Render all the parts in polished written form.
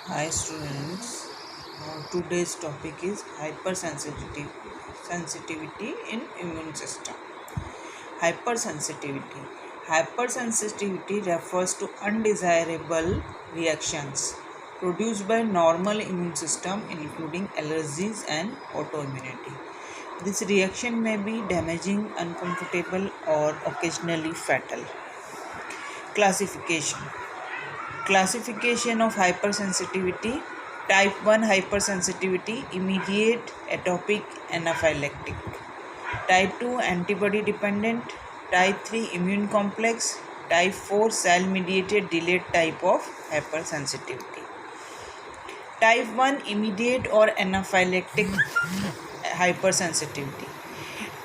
Hi students, today's topic is sensitivity in immune system. Hypersensitivity. Hypersensitivity refers to undesirable reactions produced by normal immune system including allergies and autoimmunity. This reaction may be damaging, uncomfortable or occasionally fatal. Classification. Classification of hypersensitivity. Type 1 hypersensitivity, immediate, atopic, anaphylactic. Type 2 antibody dependent. Type 3 immune complex. Type 4 cell mediated delayed type of hypersensitivity. Type 1 immediate or anaphylactic hypersensitivity.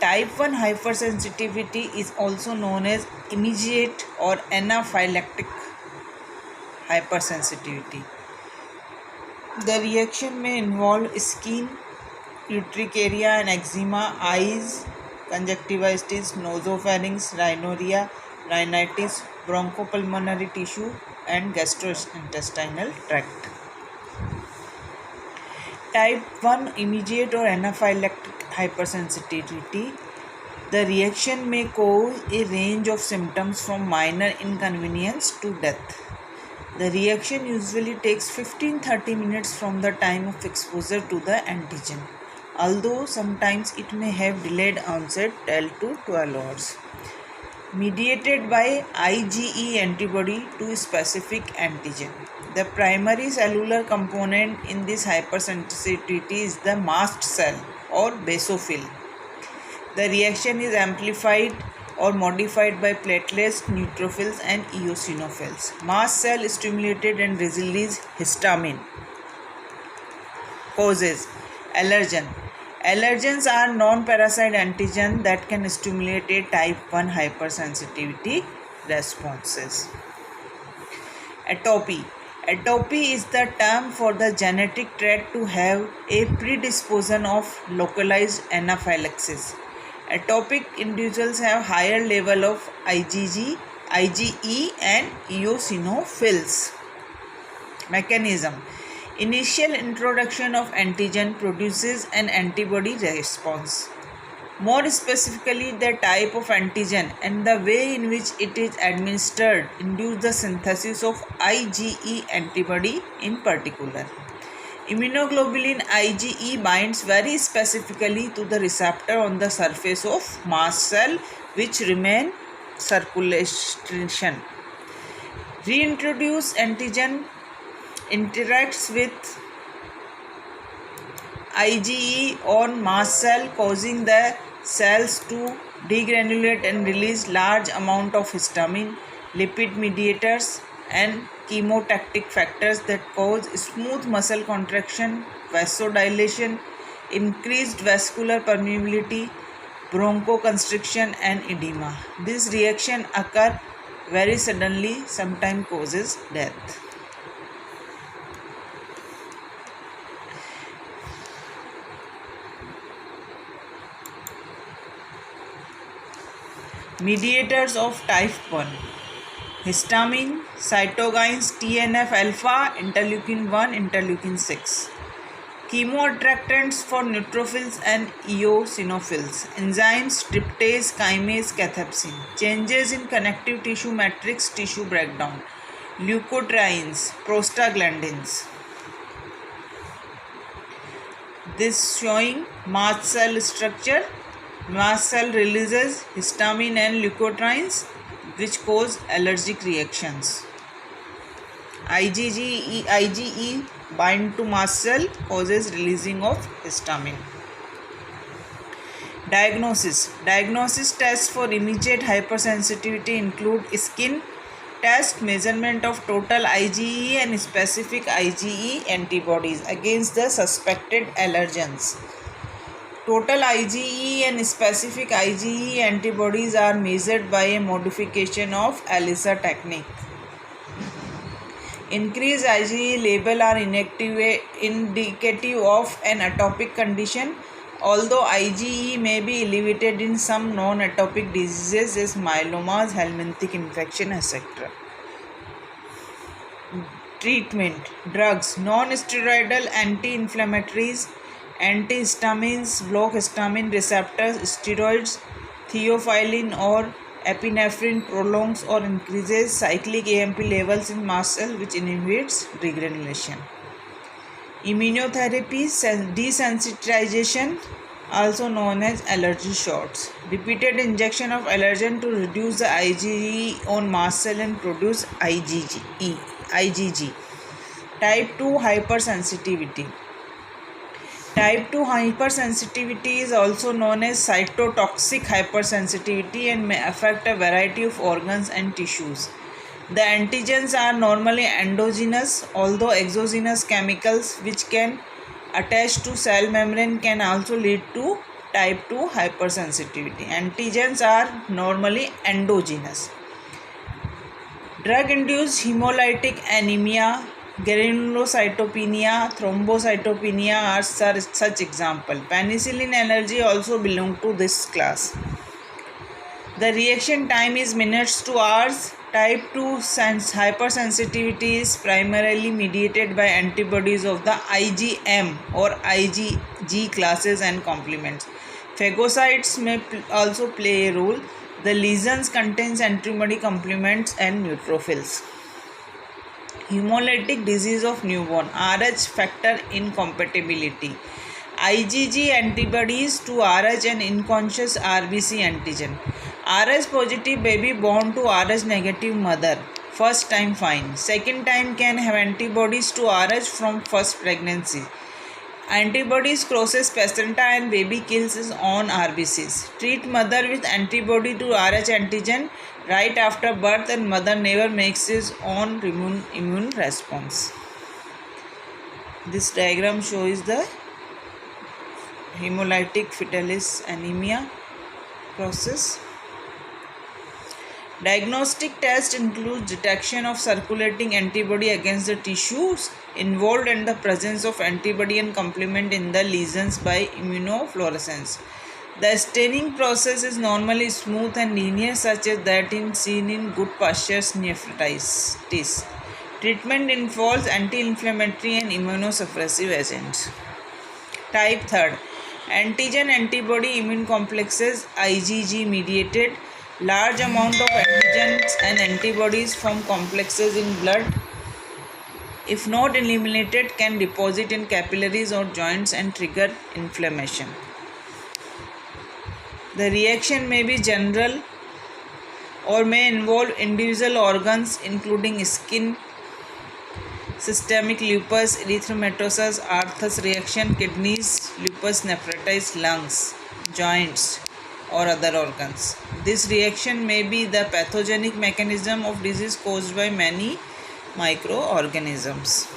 Type 1 hypersensitivity is also known as immediate or anaphylactic hypersensitivity. The reaction may involve skin, urticaria and eczema, eyes, conjunctivitis, nasopharynx, rhinorrhea, rhinitis, bronchopulmonary tissue and gastrointestinal tract. Type 1 immediate or anaphylactic hypersensitivity. The reaction may cause a range of symptoms from minor inconvenience to death. The reaction usually takes 15-30 minutes from the time of exposure to the antigen, although sometimes it may have delayed onset 10 to 12 hours. Mediated by IgE antibody to specific antigen. The primary cellular component in this hypersensitivity is the mast cell or basophil. The reaction is amplified or modified by platelets, neutrophils and eosinophils. Mast cell stimulated and release histamine. Causes. Allergen. Allergens are non-parasite antigen that can stimulate a type 1 hypersensitivity responses. Atopy. Atopy is the term for the genetic trait to have a predisposition of localized anaphylaxis. Atopic individuals have higher level of IgE and eosinophils. Mechanism. Initial introduction of antigen produces an antibody response. More specifically, the type of antigen and the way in which it is administered induce the synthesis of IgE antibody in particular. Immunoglobulin IgE binds very specifically to the receptor on the surface of mast cell which remain circulation. Reintroduced antigen interacts with IgE on mast cell causing the cells to degranulate and release large amount of histamine, lipid mediators and chemotactic factors that cause smooth muscle contraction, vasodilation, increased vascular permeability, bronchoconstriction and edema. This reaction occur very suddenly, sometimes causes death. Mediators of type 1. Histamine, cytokines, TNF alpha, interleukin 1, interleukin 6. Chemoattractants for neutrophils and eosinophils. Enzymes, tryptase, kinase, cathepsin. Changes in connective tissue matrix, tissue breakdown. Leukotrienes, prostaglandins. This showing mast cell structure. Mast cell releases histamine and leukotrienes which cause allergic reactions. IgE bind to mast cell causes releasing of histamine. Diagnosis. Diagnosis tests for immediate hypersensitivity include skin test, measurement of total IgE and specific IgE antibodies against the suspected allergens. Total IgE and specific IgE antibodies are measured by a modification of ELISA technique. Increased IgE level are indicative of an atopic condition, although IgE may be elevated in some non-atopic diseases as myelomas, helminthic infection, etc. Treatment: drugs, non-steroidal anti-inflammatories, antihistamines, block histamine receptors, steroids, theophylline or epinephrine prolongs or increases cyclic AMP levels in mast cell, which inhibits degranulation. Immunotherapy, desensitization, also known as allergy shots. Repeated injection of allergen to reduce the IgE on mast cell and produce IgG. Type 2 hypersensitivity. Type 2 hypersensitivity is also known as cytotoxic hypersensitivity and may affect a variety of organs and tissues. The antigens are normally endogenous, although exogenous chemicals which can attach to cell membrane can also lead to type 2 hypersensitivity. Antigens are normally endogenous. Drug-induced hemolytic anemia, granulocytopenia, thrombocytopenia are such example. Penicillin allergy also belong to this class. The reaction time is minutes to hours. Type 2 hypersensitivity is primarily mediated by antibodies of the IgM or IgG classes and complements. Phagocytes may also play a role. The lesions contains antibody complements and neutrophils. Hemolytic disease of newborn, Rh factor incompatibility. IgG antibodies to Rh and unconscious RBC antigen. Rh positive baby born to Rh negative mother. First time fine. Second time can have antibodies to Rh from first pregnancy. Antibodies crosses placenta and baby kills his own RBCs. Treat mother with antibody to Rh antigen right after birth and mother never makes his own immune response. This diagram shows the hemolytic fetalis anemia process. Diagnostic test includes detection of circulating antibody against the tissues involved and the presence of antibody and complement in the lesions by immunofluorescence. The staining process is normally smooth and linear, such as that seen in good pastures nephritis. Treatment involves anti-inflammatory and immunosuppressive agents. Type 3. Antigen-antibody immune complexes, IgG mediated. Large amount of antigens and antibodies from complexes in blood, if not eliminated, can deposit in capillaries or joints and trigger inflammation. The reaction may be general or may involve individual organs including skin, systemic lupus erythematosus, Arthus reaction, kidneys, lupus nephritis, lungs, joints or other organs. This reaction may be the pathogenic mechanism of disease caused by many microorganisms.